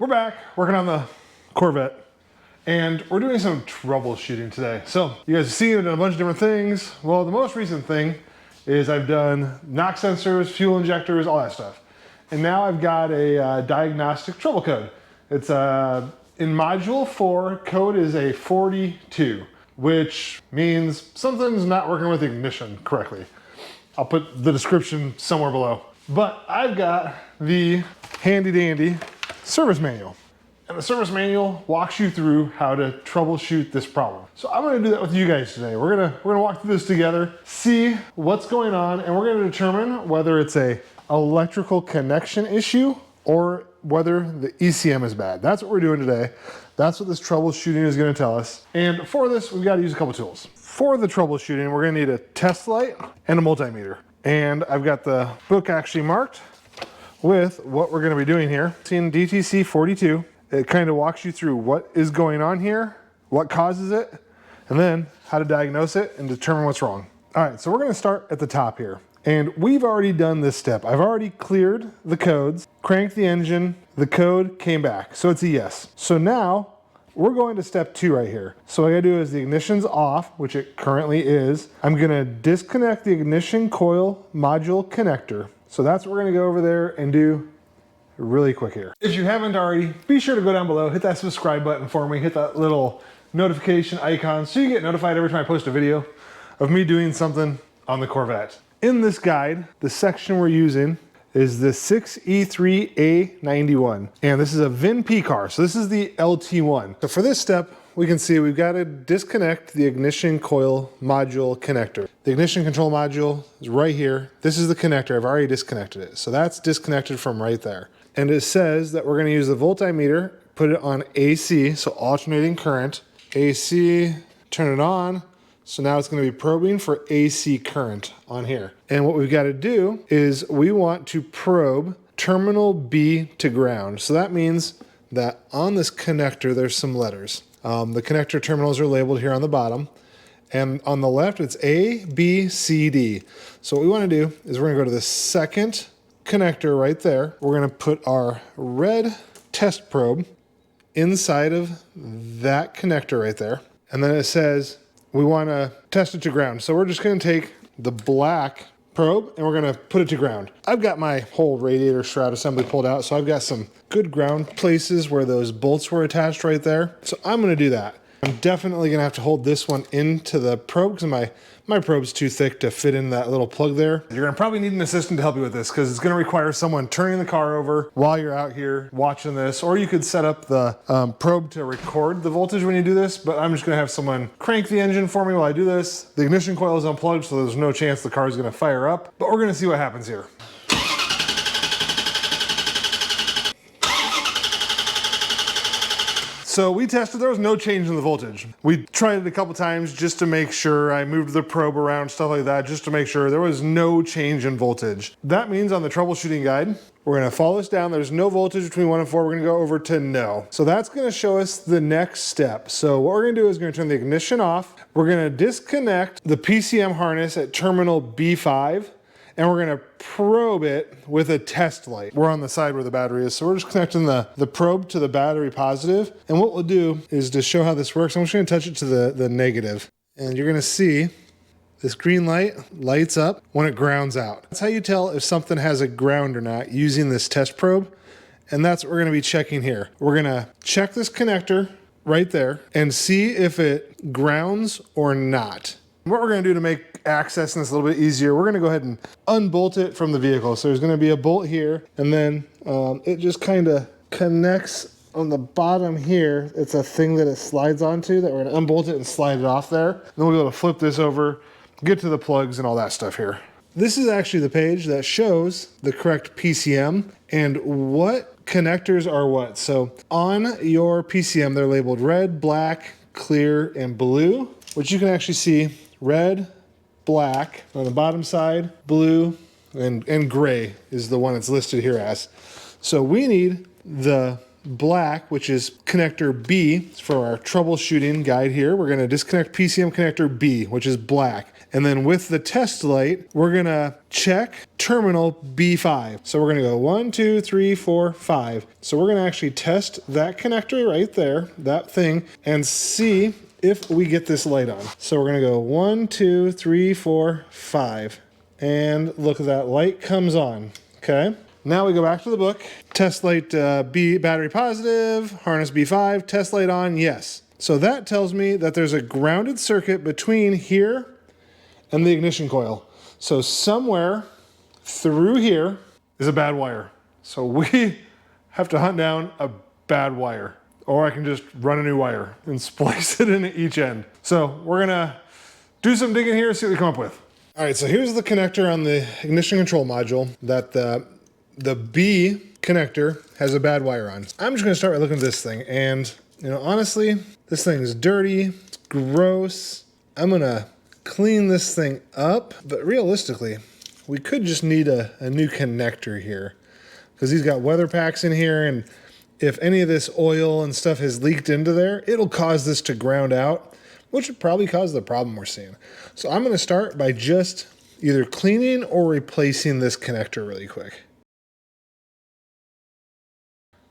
We're back working on the Corvette and we're doing some troubleshooting today. So you guys have seen I've done a bunch of different things. Well, the most recent thing is I've done knock sensors, fuel injectors, all that stuff. And now I've got a diagnostic trouble code. It's in module 4, code is a 42, which means something's not working with the ignition correctly. I'll put the description somewhere below. But I've got the handy dandy service manual. And the service manual walks you through how to troubleshoot this problem. So I'm gonna do that with you guys today. We're gonna walk through this together, see what's going on, and we're gonna determine whether it's a electrical connection issue or whether the ECM is bad. That's what we're doing today. That's what this troubleshooting is gonna tell us. And for this, we've gotta use a couple tools. For the troubleshooting, we're gonna need a test light and a multimeter. And I've got the book actually marked with what we're gonna be doing here. It's in DTC 42. It kind of walks you through what is going on here, what causes it, and then how to diagnose it and determine what's wrong. All right, so we're gonna start at the top here. And we've already done this step. I've already cleared the codes, cranked the engine, the code came back, so it's a yes. So now we're going to step 2 right here. So what I gotta do is the ignition's off, which it currently is. I'm gonna disconnect the ignition coil module connector. So that's what we're gonna go over there and do really quick here. If you haven't already, be sure to go down below, hit that subscribe button for me, hit that little notification icon so you get notified every time I post a video of me doing something on the Corvette. In this guide, the section we're using is the 6E3A91. And this is a VIN P car, so this is the LT1. So for this step, we can see we've got to disconnect the ignition coil module connector. The ignition control module is right here. This is the connector. I've already disconnected it. So that's disconnected from right there. And it says that we're going to use the voltmeter, put it on AC, so alternating current. AC, turn it on. So now it's going to be probing for AC current on here. And what we've got to do is we want to probe terminal B to ground. So that means that on this connector, there's some letters. The connector terminals are labeled here on the bottom. And on the left, it's A, B, C, D. So what we want to do is we're going to go to the second connector right there. We're going to put our red test probe inside of that connector right there. And then it says we want to test it to ground. So we're just going to take the black probe and we're going to put it to ground. I've got my whole radiator shroud assembly pulled out, so I've got some good ground places where those bolts were attached right there. So I'm going to do that. I'm definitely going to have to hold this one into the probe because my probe's too thick to fit in that little plug there. You're going to probably need an assistant to help you with this because it's going to require someone turning the car over while you're out here watching this, or you could set up the probe to record the voltage when you do this, but I'm just going to have someone crank the engine for me while I do this. The ignition coil is unplugged, so there's no chance the car is going to fire up, but we're going to see what happens here. So we tested, there was no change in the voltage. We tried it a couple times just to make sure. I moved the probe around, stuff like that, just to make sure there was no change in voltage. That means on the troubleshooting guide, we're gonna follow this down. There's no voltage between 1 and 4. We're gonna go over to no. So that's gonna show us the next step. So what we're gonna do is we're gonna turn the ignition off. We're gonna disconnect the PCM harness at terminal B5. And we're gonna probe it with a test light. We're on the side where the battery is, so we're just connecting the probe to the battery positive. And what we'll do is to show how this works, I'm just gonna touch it to the negative. And you're gonna see this green light lights up when it grounds out. That's how you tell if something has a ground or not using this test probe. And that's what we're gonna be checking here. We're gonna check this connector right there and see if it grounds or not. What we're gonna do to make accessing this a little bit easier, we're gonna go ahead and unbolt it from the vehicle. So there's gonna be a bolt here, and then it just kind of connects on the bottom here. It's a thing that it slides onto that we're gonna unbolt it and slide it off there. Then we'll be able to flip this over, get to the plugs and all that stuff here. This is actually the page that shows the correct PCM and what connectors are what. So on your PCM, they're labeled red, black, clear, and blue, which you can actually see red, black on the bottom side, blue, and gray is the one it's listed here as. So we need the black, which is connector B for our troubleshooting guide here. We're going to disconnect PCM connector B, which is black. And then with the test light, we're going to check terminal B5. So we're going to go 1, 2, 3, 4, 5. So we're going to actually test that connector right there, that thing, and see if we get this light on. So we're going to go 1, 2, 3, 4, 5. And look at that, light comes on. Okay. Now we go back to the book. Test light B, battery positive, harness B5, test light on, yes. So that tells me that there's a grounded circuit between here and the ignition coil. So somewhere through here is a bad wire. So we have to hunt down a bad wire, or I can just run a new wire and splice it into each end. So we're gonna do some digging here and see what we come up with. All right, so here's the connector on the ignition control module that the B connector has a bad wire on. I'm just gonna start by looking at this thing, and honestly, this thing is dirty, it's gross. I'm gonna clean this thing up, but realistically, we could just need a new connector here, because he's got weather packs in here, and if any of this oil and stuff has leaked into there, it'll cause this to ground out, which would probably cause the problem we're seeing. So I'm gonna start by just either cleaning or replacing this connector really quick.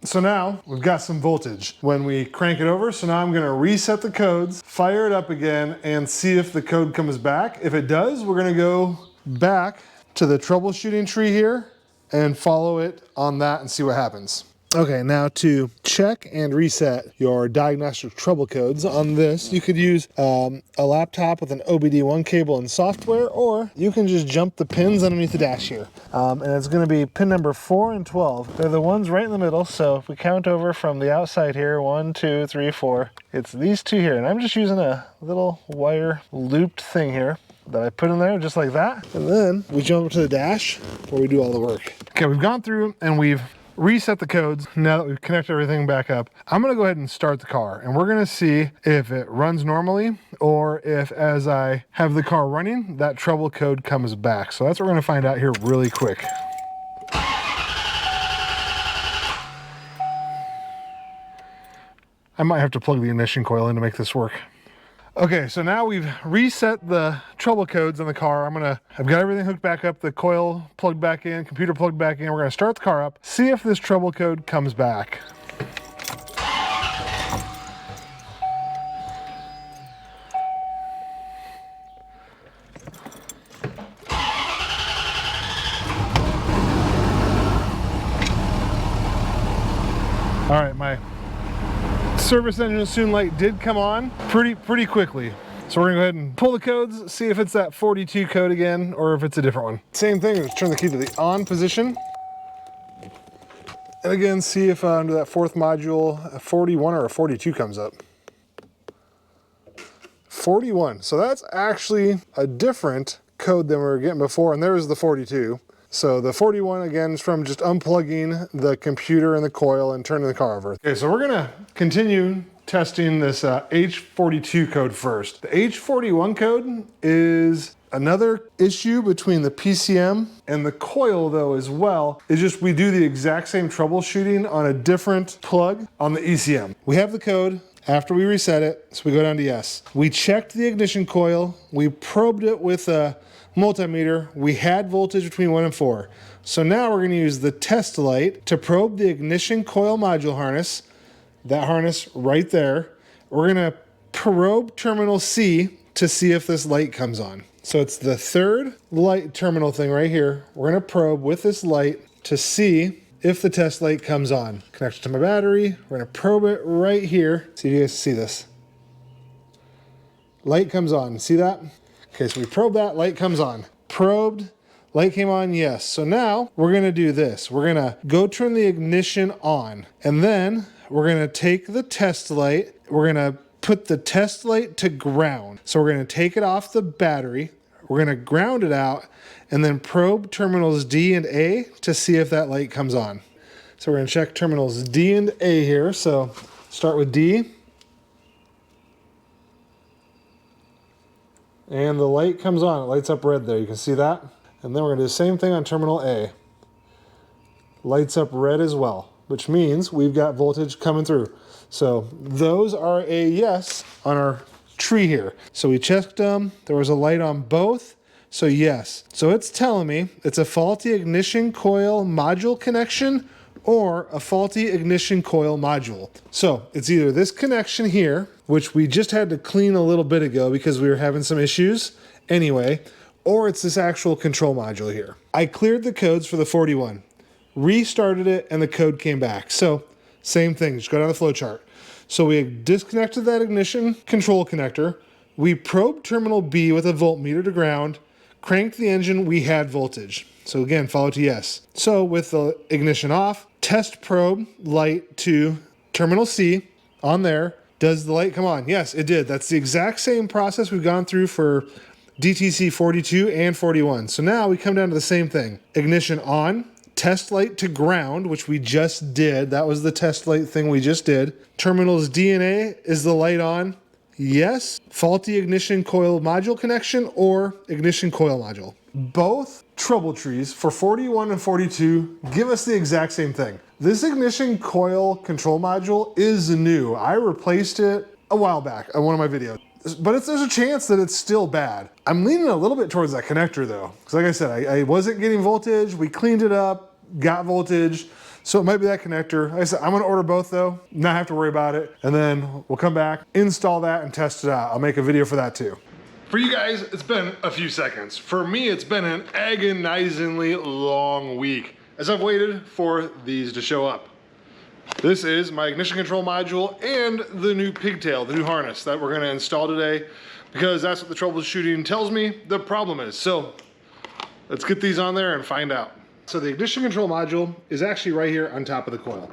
So now we've got some voltage when we crank it over. So now I'm gonna reset the codes, fire it up again, and see if the code comes back. If it does, we're gonna go back to the troubleshooting tree here and follow it on that and see what happens. Okay, now to check and reset your diagnostic trouble codes on this, you could use a laptop with an OBD1 cable and software, or you can just jump the pins underneath the dash here. And it's gonna be pin number 4 and 12. They're the ones right in the middle, so if we count over from the outside here, 1, 2, 3, 4, it's these two here. And I'm just using a little wire looped thing here that I put in there just like that. And then we jump up to the dash where we do all the work. Okay, we've gone through and we've reset the codes. Now that we've connected everything back up, I'm gonna go ahead and start the car, and we're gonna see if it runs normally or if, as I have the car running, that trouble code comes back. So that's what we're gonna find out here really quick. I might have to plug the ignition coil in to make this work. Okay, so now we've reset the trouble codes in the car. I've got everything hooked back up, the coil plugged back in, computer plugged back in. We're gonna start the car up, see if this trouble code comes back. All right, my service engine soon light did come on pretty quickly. So we're gonna go ahead and pull the codes, see if it's that 42 code again or if it's a different one. Same thing, just turn the key to the on position. And again, see if under that fourth module, a 41 or a 42 comes up. 41, so that's actually a different code than we were getting before, and there was the 42. So the 41, again, is from just unplugging the computer and the coil and turning the car over. Okay, so we're gonna continue testing this H42 code first. The H41 code is another issue between the PCM and the coil though as well. It's just we do the exact same troubleshooting on a different plug on the ECM. We have the code after we reset it, so we go down to yes. We checked the ignition coil, we probed it with a multimeter, we had voltage between 1 and 4. So now we're gonna use the test light to probe the ignition coil module harness, that harness right there. We're gonna probe terminal C to see if this light comes on. So it's the third light terminal thing right here. We're gonna probe with this light to see if the test light comes on. Connect it to my battery. We're gonna probe it right here. See if you guys see this. Light comes on, see that? Okay, so we probe that, light comes on. Probed, light came on, yes. So now we're gonna do this. We're gonna go turn the ignition on, and then we're gonna take the test light, we're gonna put the test light to ground. So we're gonna take it off the battery, we're gonna ground it out, and then probe terminals D and A to see if that light comes on. So we're gonna check terminals D and A here. So start with D. And the light comes on, it lights up red there, you can see that. And then we're gonna do the same thing on terminal A. Lights up red as well. which means we've got voltage coming through. So those are a yes on our tree here. So we checked them. There was a light on both. So yes. So it's telling me it's a faulty ignition coil module connection or a faulty ignition coil module. So it's either this connection here, which we just had to clean a little bit ago because we were having some issues anyway, or it's this actual control module here. I cleared the codes for the 41, restarted it, and the code came back. So same thing, just go down the flow chart. So we disconnected that ignition control connector. We probed terminal B with a voltmeter to ground, cranked the engine, we had voltage. So again, follow to yes. So with the ignition off, test probe light to terminal C on there. Does the light come on? Yes, it did. That's the exact same process we've gone through for DTC 42 and 41. So now we come down to the same thing. Ignition on, test light to ground, which we just did. That was the test light thing we just did. Terminals D and A, is the light on? Yes. Faulty ignition coil module connection or ignition coil module. Both trouble trees for 41 and 42 give us the exact same thing. This ignition coil control module is new. I replaced it a while back on one of my videos, but there's a chance that it's still bad. I'm leaning a little bit towards that connector though, because like I said, I wasn't getting voltage. We cleaned it up, got voltage. So it might be that connector. Like I said, I'm gonna order both though, not have to worry about it. And then we'll come back, install that and test it out. I'll make a video for that too. For you guys, it's been a few seconds. For me, it's been an agonizingly long week as I've waited for these to show up. This is my ignition control module and the new pigtail, the new harness that we're gonna install today, because that's what the troubleshooting tells me the problem is. So let's get these on there and find out. So the ignition control module is actually right here on top of the coil.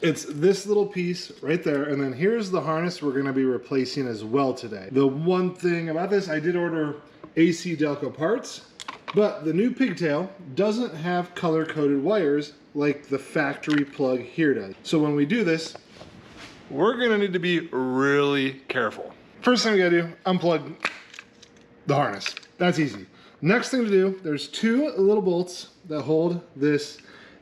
It's this little piece right there, and then here's the harness we're gonna be replacing as well today. The one thing about this, I did order AC Delco parts, but the new pigtail doesn't have color-coded wires like the factory plug here does. So when we do this, we're gonna need to be really careful. First thing we gotta do, unplug the harness. That's easy. Next thing to do, there's two little bolts that hold this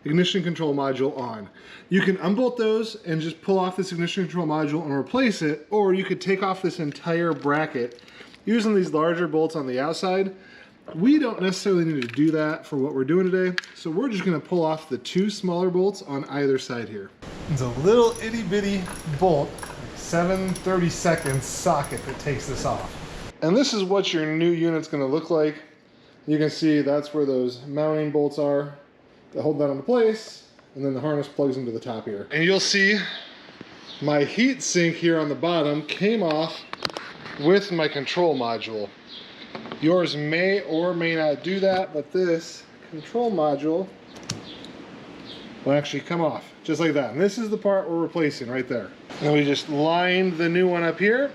ignition control module on. You can unbolt those and just pull off this ignition control module and replace it, or you could take off this entire bracket using these larger bolts on the outside. We don't necessarily need to do that for what we're doing today, so we're just gonna pull off the two smaller bolts on either side here. It's a little itty bitty bolt, like 7/32 socket that takes this off. And this is what your new unit's gonna look like. You can see that's where those mounting bolts are that hold that into place, and then the harness plugs into the top here. And you'll see my heat sink here on the bottom came off with my control module. Yours may or may not do that, but this control module will actually come off just like that. And this is the part we're replacing right there. And we just lined the new one up here.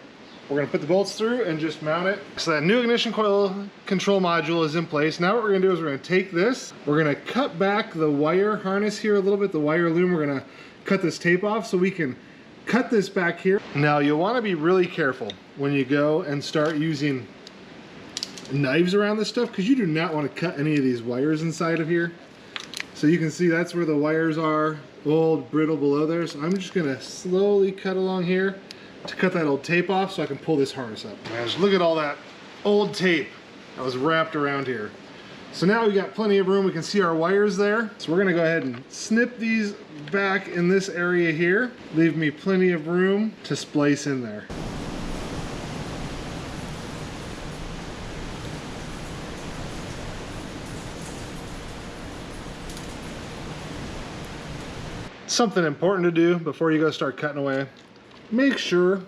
We're gonna put the bolts through and just mount it. So that new ignition coil control module is in place. Now what we're gonna do is we're gonna take this, we're gonna cut back the wire harness here a little bit, the wire loom. We're gonna cut this tape off so we can cut this back here. Now you'll wanna be really careful when you go and start using knives around this stuff, because you do not wanna cut any of these wires inside of here. So you can see that's where the wires are, old, brittle below there. So I'm just gonna slowly cut along here to cut that old tape off so I can pull this harness up. Man, just look at all that old tape that was wrapped around here. So now we got plenty of room. We can see our wires there. So we're gonna go ahead and snip these back in this area here. Leave me plenty of room to splice in there. Something important to do before you go start cutting away. Make sure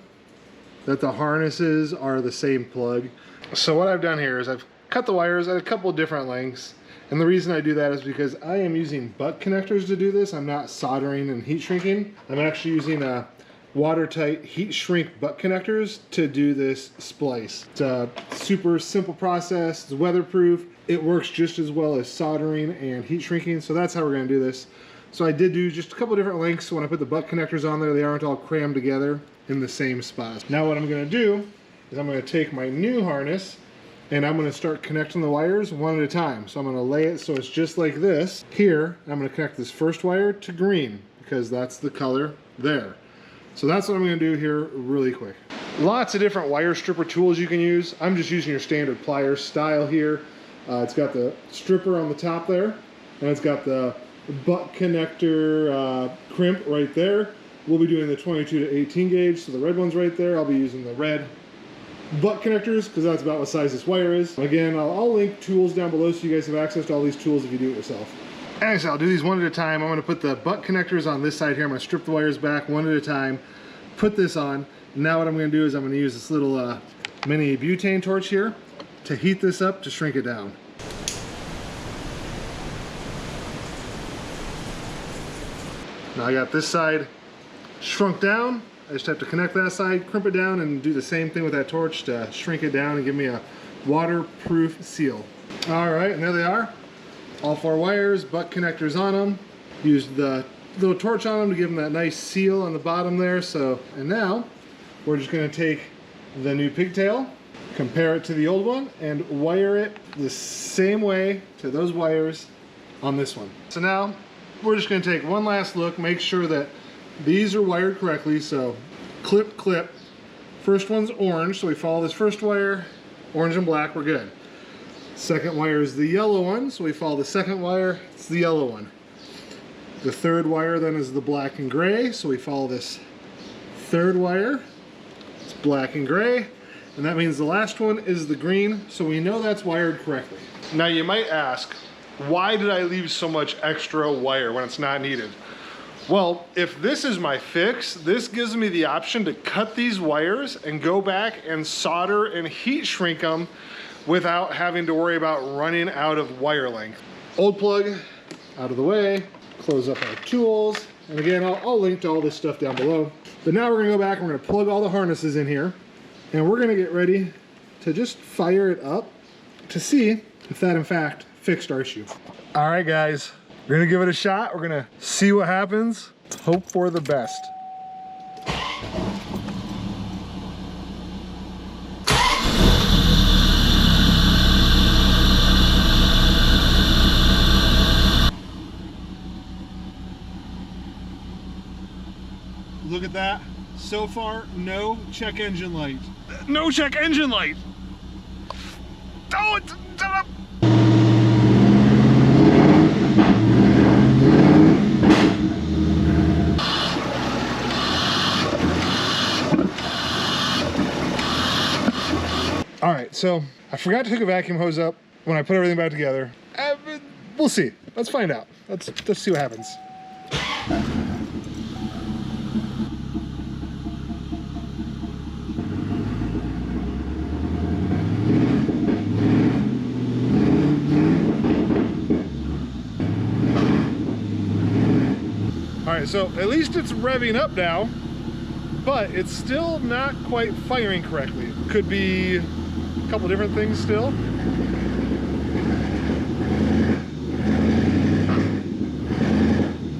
that the harnesses are the same plug. So what I've done here is I've cut the wires at a couple different lengths. And the reason I do that is because I am using butt connectors to do this. I'm not soldering and heat shrinking. I'm actually using a watertight heat shrink butt connectors to do this splice. It's a super simple process. It's weatherproof. It works just as well as soldering and heat shrinking. So that's how we're gonna do this. So I did do just a couple different lengths. So when I put the butt connectors on there, they aren't all crammed together in the same spot. Now what I'm gonna do is I'm gonna take my new harness and I'm going to start connecting the wires one at a time. So I'm going to lay it so it's just like this. Here, I'm going to connect this first wire to green because that's the color there. So that's what I'm going to do here really quick. Lots of different wire stripper tools you can use. I'm just using your standard pliers style here. It's got the stripper on the top there, and it's got the butt connector crimp right there. We'll be doing the 22 to 18 gauge, so the red one's right there. I'll be using the red butt connectors because that's about what size this wire is. Again, I'll link tools down below so you guys have access to all these tools if you do it yourself. Anyway, so I'll do these one at a time. I'm going to put the butt connectors on this side here. I'm going to strip the wires back one at a time, put this on. Now what I'm going to do is I'm going to use this little mini butane torch here to heat this up to shrink it down. Now I got this side shrunk down. I just have to connect that side, crimp it down, and do the same thing with that torch to shrink it down and give me a waterproof seal. All right, and there they are. All 4 wires, butt connectors on them. Used the little torch on them to give them that nice seal on the bottom there. And now we're just going to take the new pigtail, compare it to the old one, and wire it the same way to those wires on this one. So now we're just going to take one last look, make sure that these are wired correctly. So clip, clip. First one's orange, so we follow this first wire, orange and black, we're good. Second wire is the yellow one, so we follow the second wire, it's the yellow one. The third wire then is the black and gray, so we follow this third wire, it's black and gray, and that means the last one is the green, so we know that's wired correctly. Now you might ask, why did I leave so much extra wire when it's not needed? Well, if this is my fix, this gives me the option to cut these wires and go back and solder and heat shrink them without having to worry about running out of wire length. Old plug out of the way, close up our tools, and again, I'll link to all this stuff down below. But now we're gonna go back and we're gonna plug all the harnesses in here, and we're gonna get ready to just fire it up to see if that in fact fixed our issue. All right, guys, we're gonna give it a shot. We're gonna see what happens. Let's hope for the best. Look at that. So far, no check engine light. No check engine light. Oh, it's up. All right, so I forgot to hook a vacuum hose up when I put everything back together. We'll see. Let's find out. Let's see what happens. All right, so at least it's revving up now, but it's still not quite firing correctly. Could be a couple different things still.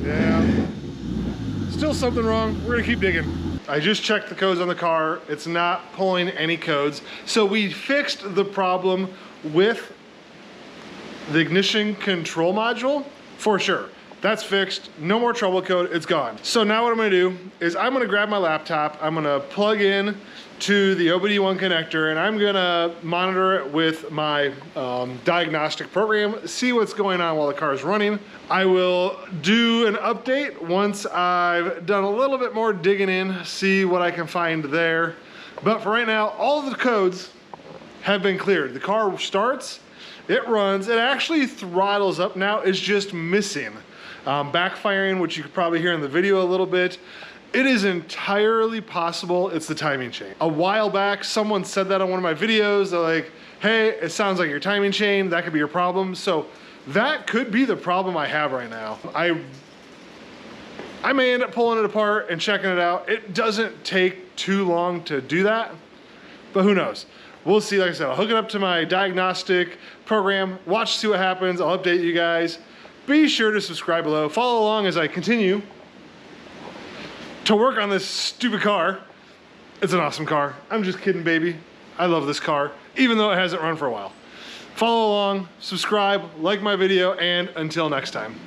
Yeah, still something wrong. We're gonna keep digging. I just checked the codes on the car. It's not pulling any codes. So we fixed the problem with the ignition control module for sure. That's fixed, no more trouble code, it's gone. So now what I'm gonna do is I'm gonna grab my laptop, I'm gonna plug in to the OBD1 connector, and I'm gonna monitor it with my diagnostic program, see what's going on while the car is running. I will do an update once I've done a little bit more digging in, see what I can find there. But for right now, all of the codes have been cleared. The car starts, it runs, it actually throttles up now, it's just missing. Backfiring, which you could probably hear in the video a little bit. It is entirely possible it's the timing chain. A while back, someone said that on one of my videos. They're like, hey, it sounds like your timing chain, that could be your problem. So that could be the problem I have right now. I may end up pulling it apart and checking it out. It doesn't take too long to do that, but who knows? We'll see. Like I said, I'll hook it up to my diagnostic program, watch, see what happens. I'll update you guys. Be sure to subscribe below. Follow along as I continue to work on this stupid car. It's an awesome car. I'm just kidding, baby. I love this car, even though it hasn't run for a while. Follow along, subscribe, like my video, and until next time.